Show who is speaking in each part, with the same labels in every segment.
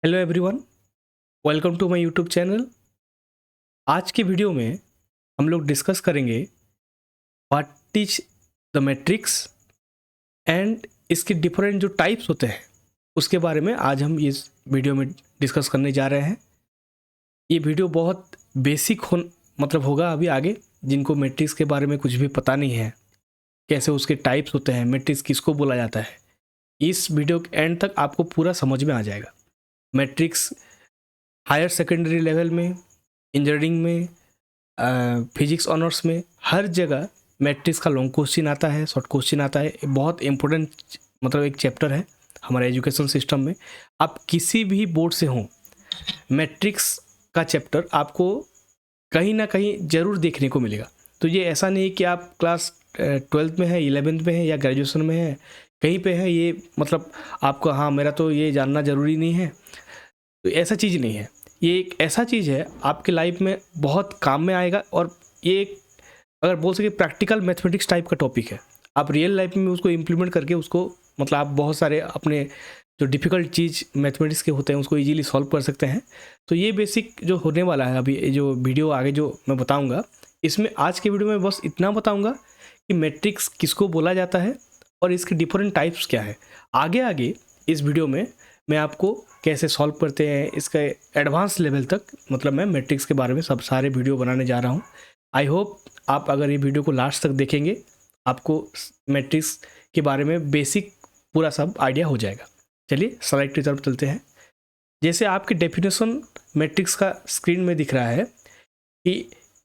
Speaker 1: Hello everyone, welcome to my YouTube channel. आज के video में हम लोग डिस्कस करेंगे what is the matrix and इसके डिफरेंट जो टाइप्स होते हैं उसके बारे में आज हम इस वीडियो में डिस्कस करने जा रहे हैं। ये वीडियो बहुत बेसिक होगा अभी आगे जिनको मैट्रिक्स के बारे में कुछ भी पता नहीं है, कैसे उसके टाइप्स होते हैं, मैट्रिक्स किसको बोला जाता है, इस वीडियो के एंड तक आपको पूरा समझ में आ जाएगा। मैट्रिक्स हायर सेकेंडरी लेवल में, इंजीनियरिंग में, फिजिक्स ऑनर्स में, हर जगह मैट्रिक्स का लॉन्ग क्वेश्चन आता है, शॉर्ट क्वेश्चन आता है। बहुत इंपॉर्टेंट एक चैप्टर है हमारे एजुकेशन सिस्टम में। आप किसी भी बोर्ड से हों, मैट्रिक्स का चैप्टर आपको कहीं ना कहीं ज़रूर देखने को मिलेगा। तो ये ऐसा नहीं कि आप क्लास 12th में है, 11th में है या ग्रेजुएशन में है, कहीं पे है, ये आपको हाँ मेरा तो ये जानना ज़रूरी नहीं है, तो ऐसा चीज़ नहीं है। ये एक ऐसा चीज़ है आपके लाइफ में बहुत काम में आएगा, और ये एक अगर बोल सके प्रैक्टिकल मैथमेटिक्स टाइप का टॉपिक है। आप रियल लाइफ में उसको इम्प्लीमेंट करके उसको आप बहुत सारे अपने जो डिफ़िकल्ट चीज़ मैथमेटिक्स के होते हैं उसको इजीली सॉल्व कर सकते हैं। तो ये बेसिक जो होने वाला है अभी, जो वीडियो आगे जो मैं बताऊँगा, इसमें आज के वीडियो में बस इतना बताऊँगा कि मैट्रिक्स किसको बोला जाता है और इसके डिफरेंट टाइप्स क्या है। आगे आगे इस वीडियो में मैं आपको कैसे सॉल्व करते हैं इसका एडवांस लेवल तक मैं मैट्रिक्स के बारे में सब सारे वीडियो बनाने जा रहा हूँ। आई होप आप अगर ये वीडियो को लास्ट तक देखेंगे आपको मैट्रिक्स के बारे में बेसिक पूरा सब आइडिया हो जाएगा। चलिए स्लाइड की तरफ चलते हैं। जैसे आपकी डेफिनेशन मैट्रिक्स का स्क्रीन में दिख रहा है कि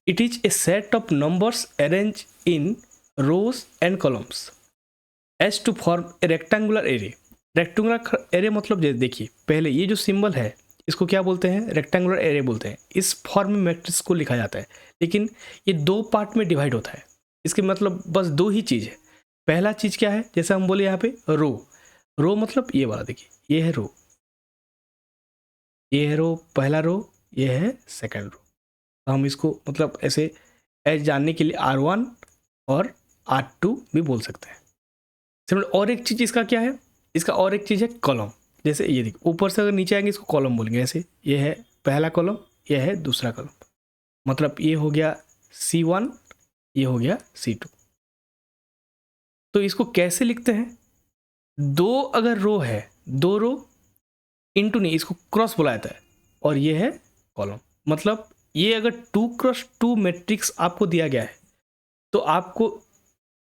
Speaker 1: it is a set of numbers arrange in rows and columns as to form a rectangular array. Rectangular array मतलब देखिए, पहले ये जो सिंबल है इसको क्या बोलते हैं? रेक्टेंगुलर एरे बोलते हैं। इस फॉर्म में मैट्रिक्स को लिखा जाता है, लेकिन ये दो पार्ट में डिवाइड होता है। इसके बस दो ही चीज़ है। पहला चीज़ क्या है? जैसे हम बोले यहाँ पे रो, रो मतलब ये वाला, देखिए ये है रो, ये है रो, पहला रो, ये है सेकंड रो। तो हम इसको ऐसे एज जानने के लिए R1 और R2 भी बोल सकते हैं। सिमिलर और एक चीज़ इसका क्या है? इसका और एक चीज़ है कॉलम। जैसे ये देखिए, ऊपर से अगर नीचे आएंगे इसको कॉलम बोलेंगे। ऐसे ये है पहला कॉलम, ये है दूसरा कॉलम। ये हो गया C1, ये हो गया C2। तो इसको कैसे लिखते हैं? दो अगर रो है, दो रो इंटू नहीं, इसको क्रॉस बोला जाता है, और ये है कॉलम। ये अगर 2x2 मैट्रिक्स आपको दिया गया है तो आपको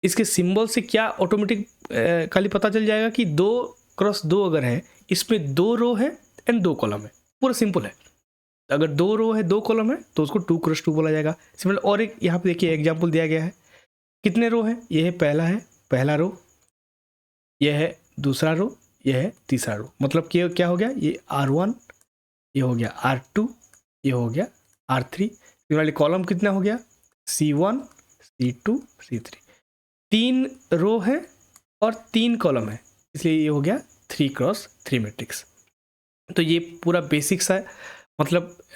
Speaker 1: इसके सिंबल से क्या ऑटोमेटिक खाली पता चल जाएगा कि 2x2 अगर है, इसमें दो रो है एंड दो कॉलम है। पूरा सिंपल है। अगर दो रो है दो कॉलम है तो उसको 2x2 बोला जाएगा। सिमिलर और एक यहाँ पे देखिए एग्जांपल दिया गया है। कितने रो है? ये है पहला रो, ये है दूसरा रो, ये है तीसरा रो। कि क्या हो गया? ये R1, ये हो गया R2, ये हो गया R3। वाले कॉलम कितना हो गया? C1, C2, C3। तीन रो है और तीन कॉलम है, इसलिए ये हो गया 3x3 मैट्रिक्स। तो ये पूरा बेसिक सा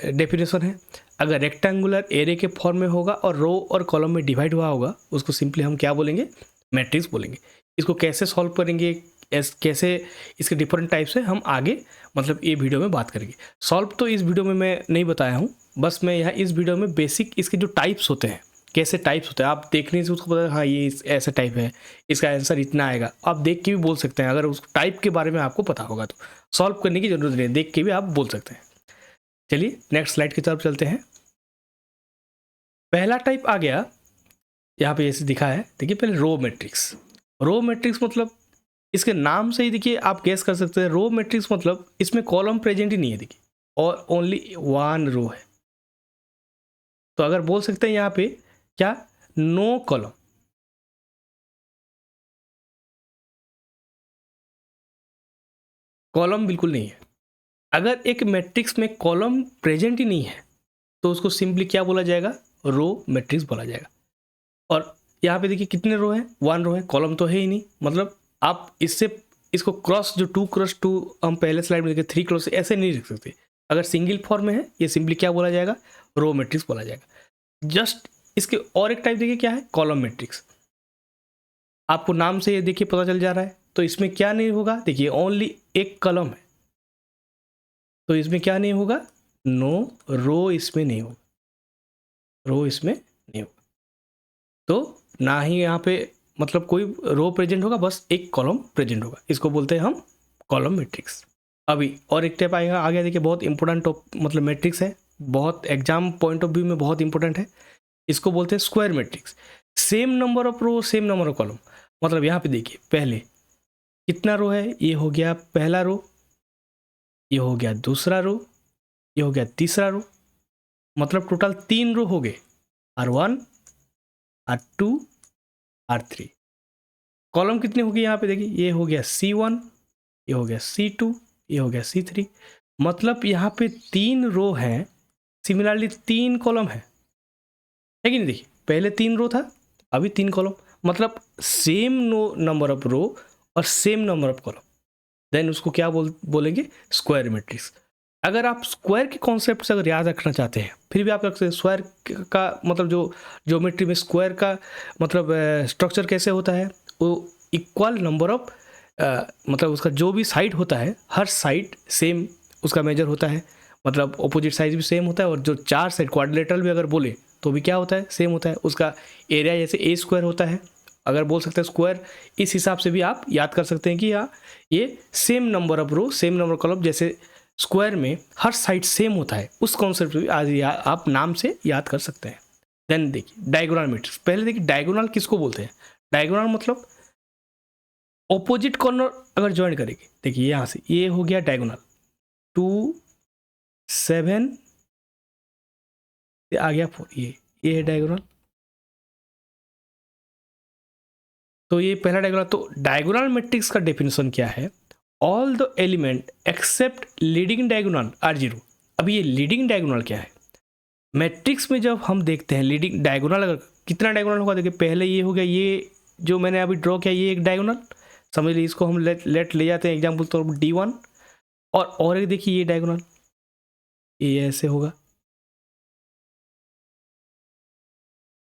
Speaker 1: डेफिनेशन है। अगर रेक्टेंगुलर एरे के फॉर्म में होगा और रो और कॉलम में डिवाइड हुआ होगा, उसको सिंपली हम क्या बोलेंगे? मैट्रिक्स बोलेंगे। इसको कैसे सॉल्व करेंगे, कैसे इसके डिफरेंट टाइप्स है, हम आगे ये वीडियो में बात करेंगे। सॉल्व तो इस वीडियो में मैं नहीं बताया हूँ, बस मैं यहाँ इस वीडियो में बेसिक इसके जो टाइप्स होते हैं, कैसे टाइप्स होते हैं, आप देखने से उसको पता, हाँ ये ऐसा टाइप है, इसका आंसर इतना आएगा। आप देख के भी बोल सकते हैं, अगर उस टाइप के बारे में आपको पता होगा तो सॉल्व करने की जरूरत नहीं है, देख के भी आप बोल सकते हैं। चलिए नेक्स्ट स्लाइड की तरफ चलते हैं। पहला टाइप आ गया, यहाँ पे जैसे दिखा है, देखिए पहले रो मैट्रिक्स। रो मैट्रिक्स इसके नाम से ही देखिए आप गेस कर सकते हैं। रो मैट्रिक्स इसमें कॉलम प्रेजेंट ही नहीं है, देखिए, और ओनली वन रो है। तो अगर बोल सकते हैं यहाँ पे क्या? No column. कॉलम बिल्कुल नहीं है। अगर एक मैट्रिक्स में कॉलम प्रेजेंट ही नहीं है तो उसको सिंपली क्या बोला जाएगा? रो मैट्रिक्स बोला जाएगा। और यहाँ पे देखिए कितने रो है? वन रो है, कॉलम तो है ही नहीं। आप इसको क्रॉस, जो 2x2 हम पहले स्लाइड में देखे 3x, ऐसे नहीं लिख सकते। अगर सिंगल फॉर्म में है, ये सिंपली क्या बोला जाएगा? रो मैट्रिक्स बोला जाएगा। जस्ट इसके और एक टाइप देखिए क्या है? Column matrix. आपको नाम से ये देखिए पता चल जा रहा है। तो इसमें क्या नहीं होगा? देखिए ओनली एक कॉलम है, तो इसमें क्या नहीं होगा, नो रो इसमें नहीं होगा, रो इसमें नहीं होगा। तो ना ही यहाँ पे मतलब कोई रो प्रेजेंट होगा, बस एक कॉलम प्रेजेंट होगा, इसको बोलते हैं हम कॉलम मैट्रिक्स। अभी और एक टाइप आएगा, आगे देखिए बहुत इंपॉर्टेंट मतलब मैट्रिक्स है, बहुत एग्जाम पॉइंट ऑफ व्यू में बहुत इंपॉर्टेंट है, इसको बोलते हैं square matrix. Same number of row, same number of column. मतलब यहाँ पे देखिए पहले कितना रो है, ये हो गया पहला रो, ये हो गया दूसरा रो, ये हो गया तीसरा रो, मतलब टोटल 3 रो हो गए, R1 R2 R3। कॉलम कितने हो गए यहाँ पे देखिए, ये हो गया C1, ये हो गया C2, ये हो गया C3। मतलब यहाँ पे 3 रो हैं, सिमिलरली 3 कॉलम है कि नहीं। देखिए पहले 3 रो था, अभी 3 कॉलम, मतलब सेम नंबर ऑफ रो और same number of column, then उसको क्या बोलेंगे, स्क्वायर मैट्रिक्स। अगर आप स्क्वायर के कॉन्सेप्ट से अगर याद रखना चाहते हैं, फिर भी आप रख सकते हैं स्क्वायर का मतलब जो ज्योमेट्री में स्क्वायर का मतलब स्ट्रक्चर कैसे होता है, वो इक्वल नंबर ऑफ मतलब उसका जो भी साइड होता है, हर साइड सेम उसका मेजर होता है, मतलब ऑपोजिट साइड भी सेम होता है, और जो 4 साइड क्वाड्रिलेटरल भी अगर बोले तो भी क्या होता है, सेम होता है। उसका एरिया जैसे ए स्क्वायर होता है, अगर बोल सकते हैं स्क्वायर, इस हिसाब से भी आप याद कर सकते हैं कि हाँ ये same number of row same number of column, जैसे स्क्वायर में हर साइड सेम होता है, उस कॉन्सेप्ट भी आज आप नाम से याद कर सकते हैं। देन देखिए डायगोनल मैट्रिक्स। पहले देखिए डायगोनल किसको बोलते हैं, डायगोनल मतलब ऑपोजिट कॉर्नर अगर ज्वाइन करेंगे, देखिए यहाँ से ये हो गया डायगोनल 2 7 आ गया 4, ये है डायगोनल, तो ये पहला डायगोनल। तो डायगोनल मैट्रिक्स का डेफिनेशन क्या है, all the element except leading diagonal are zero. अब ये लीडिंग डायगोनल क्या है, मैट्रिक्स में जब हम देखते हैं लीडिंग डायगोनल, अगर कितना डायगोनल होगा, देखिए पहले ये हो गया, ये जो मैंने अभी ड्रॉ किया ये एक डायगोनल, समझ लीजिए इसको हम लेट ले जाते हैं एग्जाम्पल तौर पर D1, और एक देखिए ये डायगोनल, ये ऐसे होगा,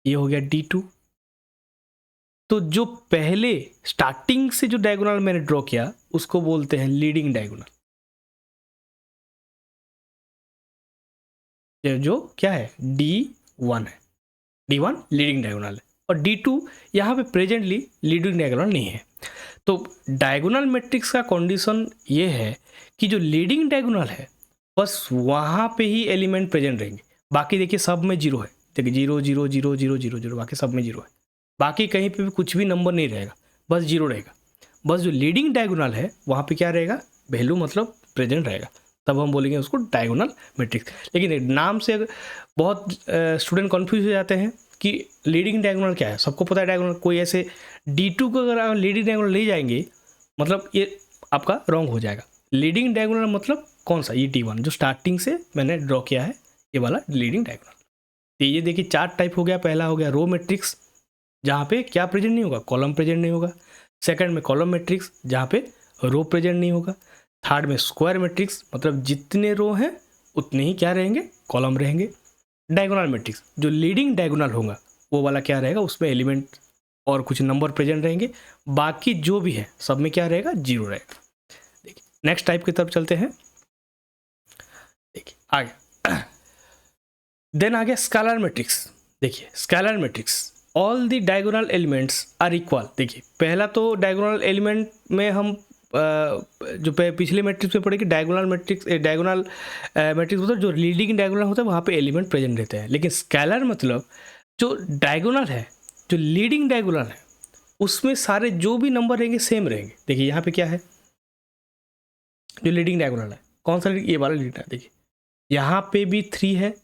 Speaker 1: ये हो गया D2। तो जो पहले स्टार्टिंग से जो डायगोनल मैंने ड्रॉ किया उसको बोलते हैं लीडिंग डायगोनल, जो क्या है D1 है, D1 लीडिंग डायगोनल है, और D2 यहाँ पे प्रेजेंटली लीडिंग डायगोनल नहीं है। तो डायगोनल मैट्रिक्स का कंडीशन ये है कि जो लीडिंग डायगोनल है बस वहाँ पे ही एलिमेंट प्रेजेंट रहेंगे, बाकी देखिए सब में जीरो है, देखिए 0 0 0 0 0 0, बाकी सब में जीरो है, बाकी कहीं पे भी कुछ भी नंबर नहीं रहेगा, बस जीरो रहेगा। बस जो लीडिंग डायगोनल है वहाँ पे क्या रहेगा, वैल्यू मतलब प्रेजेंट रहेगा, तब हम बोलेंगे उसको डायगोनल मैट्रिक्स। लेकिन नाम से बहुत स्टूडेंट कन्फ्यूज हो जाते हैं कि लीडिंग डायगोनल क्या है, सबको पता है डायगोनल, कोई ऐसे D2 को अगर आप लीडिंग डायगोनल ले जाएंगे मतलब ये आपका रॉन्ग हो जाएगा। लीडिंग डायगोनल मतलब कौन सा, ये D1 जो स्टार्टिंग से मैंने ड्रॉ किया है, ये वाला लीडिंग डायगोनल। तो ये देखिए 4 टाइप हो गया, पहला हो गया रो मैट्रिक्स जहाँ पे क्या प्रेजेंट नहीं होगा, कॉलम प्रेजेंट नहीं होगा। सेकंड में कॉलम मैट्रिक्स जहाँ पे रो प्रेजेंट नहीं होगा। थर्ड में स्क्वायर मैट्रिक्स, मतलब जितने रो हैं उतने ही क्या रहेंगे, कॉलम रहेंगे। डायगोनल मैट्रिक्स जो लीडिंग डायगोनल होगा वो वाला क्या रहेगा, उसमें एलिमेंट और कुछ नंबर प्रेजेंट रहेंगे, बाकी जो भी है सब में क्या रहेगा, जीरो रहेगा। देखिए नेक्स्ट टाइप की तरफ चलते हैं, देखिए आगे देन आ गया स्केलर मैट्रिक्स। देखिए scalar matrix all the diagonal elements are equal. देखिए पहला तो डायगोनल एलिमेंट में हम जो पिछले मैट्रिक्स में पढ़े कि डायगोनल मैट्रिक्स मतलब जो लीडिंग डायगोनल होता है वहाँ पे एलिमेंट प्रेजेंट रहते हैं, लेकिन स्केलर मतलब जो डायगोनल है, जो लीडिंग डायगोनल है, उसमें सारे जो भी नंबर रहेंगे सेम रहेंगे। देखिए यहाँ पे क्या है, जो लीडिंग डायगोनल है कौन सा, ये वाला लीडिंग है, देखिए यहाँ पे भी 3 है,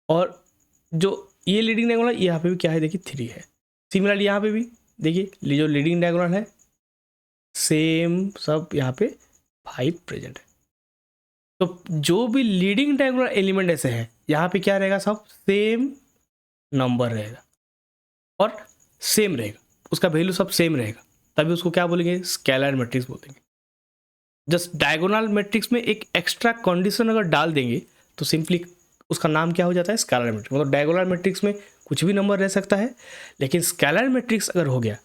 Speaker 1: और जो ये लीडिंग डायगोनल यहाँ पे भी क्या है, देखिए 3 है। सिमिलरली यहाँ पे भी देखिए जो लीडिंग डायगोनल है सेम सब यहाँ पे 5 प्रेजेंट है। तो जो भी लीडिंग डायगोनल एलिमेंट ऐसे हैं यहाँ पे क्या रहेगा, सब सेम नंबर रहेगा और सेम रहेगा, उसका वैल्यू सब सेम रहेगा, तभी उसको क्या बोलेंगे, स्केलर मैट्रिक्स बोलेंगे। जस्ट डायगोनल मैट्रिक्स में एक एक्स्ट्रा कंडीशन अगर डाल देंगे तो सिंपली उसका नाम क्या हो जाता है, स्केलर मैट्रिक्स। मतलब डायगोनल मैट्रिक्स में कुछ भी नंबर रह सकता है, लेकिन स्केलर मैट्रिक्स अगर हो गया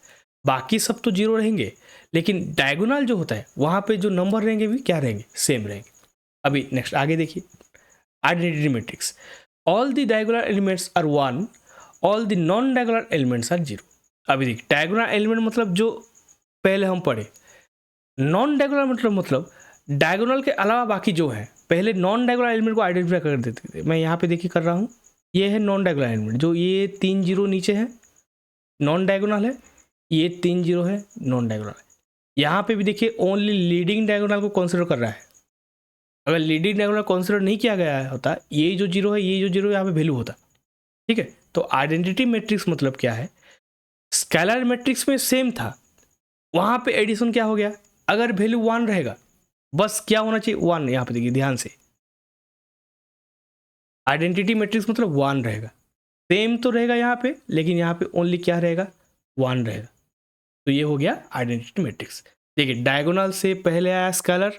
Speaker 1: बाकी सब तो जीरो रहेंगे, लेकिन डायगोनल जो होता है वहाँ पे जो नंबर रहेंगे भी क्या रहेंगे, सेम रहेंगे। अभी नेक्स्ट आगे देखिए, identity matrix, all the diagonal elements are 1, all the non diagonal elements are 0। अभी देखिए डायगोनल एलिमेंट मतलब जो पहले हम पढ़े, नॉन डायगोनल मतलब डायगोनल के अलावा बाकी जो है, पहले नॉन डायगोनल एलिमेंट को आइडेंटिफाई कर देते थे। मैं यहाँ पे देखिए कर रहा हूँ, ये है नॉन डायगोनल एलिमेंट, जो ये 3 जीरो नीचे है नॉन डायगोनल है, ये 3 जीरो है नॉन डायगोनल है। यहाँ पे भी देखिए ओनली लीडिंग डायगोनल को कंसिडर कर रहा है। अगर लीडिंग डायगोनल कंसिडर नहीं किया गया होता, ये जो जीरो है, ये जो जीरो यहाँ पे वैल्यू होता, ठीक है। तो आइडेंटिटी मैट्रिक्स मतलब क्या है, स्केलर मैट्रिक्स में सेम था, वहाँ पे एडिशन क्या हो गया, अगर वैल्यू 1 रहेगा, बस क्या होना चाहिए 1, यहाँ पे देखिए ध्यान से, आइडेंटिटी मैट्रिक्स मतलब 1 रहेगा, सेम तो रहेगा यहाँ पे, लेकिन यहाँ पे ओनली क्या रहेगा 1 रहेगा। तो ये हो गया आइडेंटिटी मैट्रिक्स। देखिए डायगोनल से पहले आया स्केलर,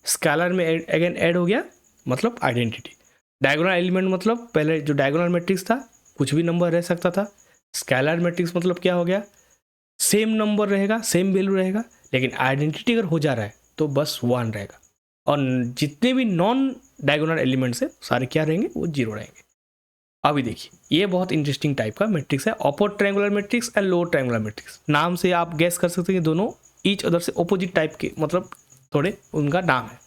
Speaker 1: स्केलर में अगेन ऐड हो गया मतलब आइडेंटिटी। डायगोनल एलिमेंट मतलब पहले जो डायगोनल मैट्रिक्स था कुछ भी नंबर रह सकता था, स्केलर मैट्रिक्स मतलब क्या हो गया, सेम नंबर रहेगा, सेम वैल्यू रहेगा, लेकिन आइडेंटिटी अगर हो जा रहा है तो बस 1 रहेगा, और जितने भी नॉन डायगोनल एलिमेंट्स है सारे क्या रहेंगे, वो 0 रहेंगे। अभी देखिए ये बहुत इंटरेस्टिंग टाइप का मैट्रिक्स है, upper triangular matrix and lower triangular matrix. नाम से आप गैस कर सकते हैं कि दोनों ईच अदर से ऑपोजिट टाइप के, मतलब थोड़े उनका नाम है।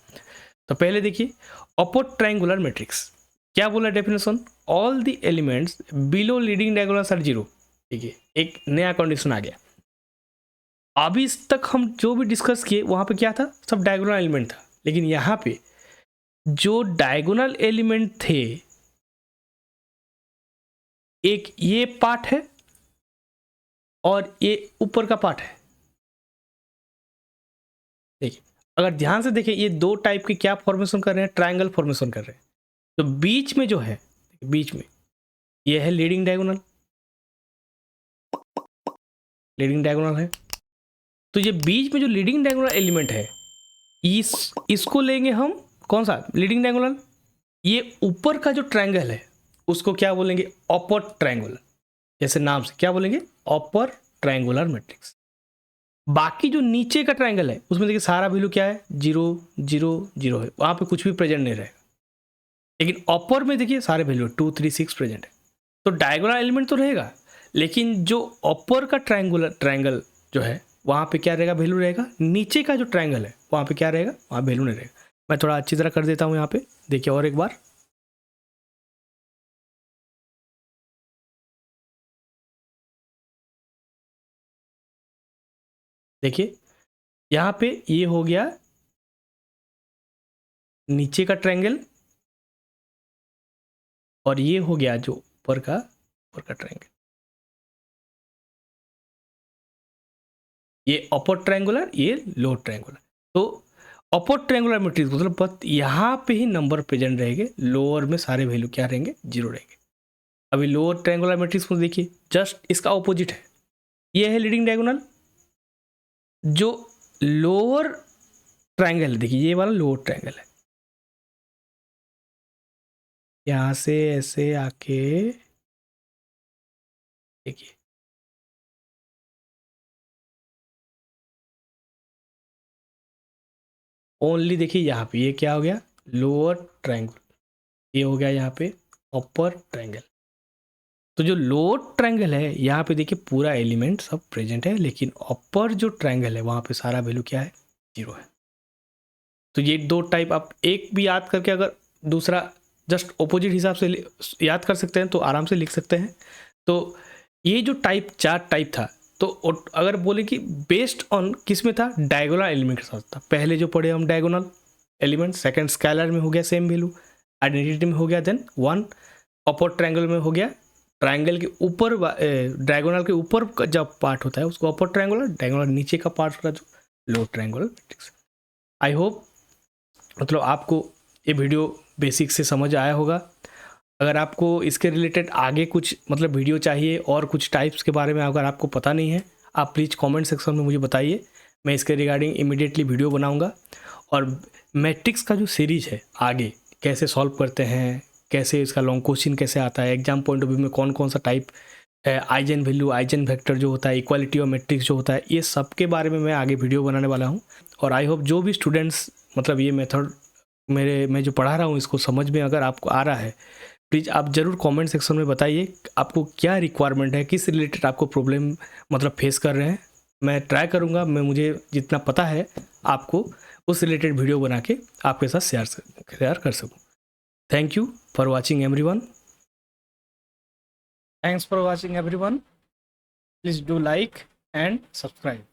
Speaker 1: तो पहले देखिए अपर ट्रायंगुलर मैट्रिक्स क्या बोला definition, all the elements below leading diagonals are 0। देखिए एक नया कंडीशन आ गया। अभी तक हम जो भी डिस्कस किए वहां पे क्या था, सब डायगोनल एलिमेंट था, लेकिन यहाँ पे जो डायगोनल एलिमेंट थे, एक ये पार्ट है और ये ऊपर का पार्ट है। देखिए अगर ध्यान से देखें, ये दो टाइप के क्या फॉर्मेशन कर रहे हैं, ट्रायंगल फॉर्मेशन कर रहे हैं। तो बीच में जो है, बीच में ये है लीडिंग डायगोनल, लीडिंग डायगोनल है। तो ये बीच में जो लीडिंग डायगोनल एलिमेंट है, इसको लेंगे हम, कौन सा लीडिंग डायगोनल, ये ऊपर का जो ट्रायंगल है उसको क्या बोलेंगे, अपर ट्रायंगुलर। जैसे नाम से क्या बोलेंगे, अपर ट्रायंगुलर मैट्रिक्स। बाकी जो नीचे का ट्रायंगल है उसमें देखिए सारा वैल्यू क्या है, 0 0 0 है, वहां पे कुछ भी प्रेजेंट नहीं रहेगा। लेकिन अपर में देखिए सारे वैल्यू 2 3 6 प्रेजेंट है। तो डायगोनल एलिमेंट तो रहेगा, लेकिन जो अपर का ट्रायंगल जो है वहां पे क्या रहेगा, वैल्यू रहेगा। नीचे का जो ट्रायंगल है वहां पे क्या रहेगा, वहां वैल्यू नहीं रहेगा। मैं थोड़ा अच्छी तरह कर देता हूं यहाँ पे, देखिए और एक बार। देखिए यहाँ पे ये हो गया नीचे का ट्रायंगल, और ये हो गया जो ऊपर का ट्रायंगल। ये अपर ट्रायंगुलर, ये लोअर ट्रायंगुलर। तो अपर ट्रायंगुलर मैट्रिक्स मतलब बस यहाँ पे ही नंबर प्रेजेंट रहेंगे, लोअर में सारे वैल्यू क्या रहेंगे, 0 रहेंगे। अभी लोअर ट्रायंगुलर मैट्रिक्स को देखिए, जस्ट इसका ऑपोजिट है। ये है लीडिंग डायगोनल, जो लोअर ट्रायंगल, देखिए ये वाला लोअर ट्रायंगल है, यहां से ऐसे आके देखिए, ओनली देखिए यहाँ पे ये क्या हो गया, लोअर ट्रायंगल, ये हो गया यहाँ पे अपर ट्रायंगल। तो जो लोअर ट्रायंगल है यहाँ पे देखिए पूरा एलिमेंट सब प्रेजेंट है, लेकिन अपर जो ट्रायंगल है वहाँ पे सारा वैल्यू क्या है, 0 है। तो ये दो टाइप आप एक भी याद करके, अगर दूसरा जस्ट ऑपोजिट हिसाब से याद कर सकते हैं तो आराम से लिख सकते हैं। तो ये जो टाइप 4 टाइप था, तो अगर बोले कि बेस्ड ऑन किस में था, डायगोनल एलिमेंट के साथ था। पहले जो पढ़े हम डायगोनल एलिमेंट, सेकंड स्केलर में हो गया सेम वैल्यू, आइडेंटिटी में हो गया देन 1, अपर ट्रायंगल में हो गया, ट्रायंगल के ऊपर डायगोनल के ऊपर का जब पार्ट होता है उसको अपर ट्रायंगुलर, डायगोनल नीचे का पार्ट होता है जो lower triangular matrix. I hope मतलब आपको ये वीडियो बेसिक से समझ आया होगा। अगर आपको इसके रिलेटेड आगे कुछ मतलब वीडियो चाहिए और कुछ टाइप्स के बारे में अगर आपको पता नहीं है, आप प्लीज़ कमेंट सेक्शन में मुझे बताइए, मैं इसके रिगार्डिंग इमीडिएटली वीडियो बनाऊंगा। और मैट्रिक्स का जो सीरीज है आगे कैसे सॉल्व करते हैं, कैसे इसका लॉन्ग क्वेश्चन कैसे आता है, एग्जाम पॉइंट ऑफ व्यू में कौन कौन सा टाइप है, आइजन वैल्यू, आइजन वेक्टर जो होता है, इक्वालिटी ऑफ मैट्रिक्स जो होता है, ये सब के बारे में मैं आगे वीडियो बनाने वाला हूँ। और आई होप जो भी स्टूडेंट्स मतलब ये मेथड मैं जो पढ़ा रहा हूँ इसको समझ में अगर आपको आ रहा है, प्लीज़ आप ज़रूर कमेंट सेक्शन में बताइए आपको क्या रिक्वायरमेंट है, किस रिलेटेड आपको प्रॉब्लम मतलब फेस कर रहे हैं। मैं ट्राई करूँगा, मैं मुझे जितना पता है आपको उस रिलेटेड वीडियो बना के आपके साथ शेयर कर सकूँ। Thank you for watching everyone. Thanks for watching everyone. Please do like and subscribe.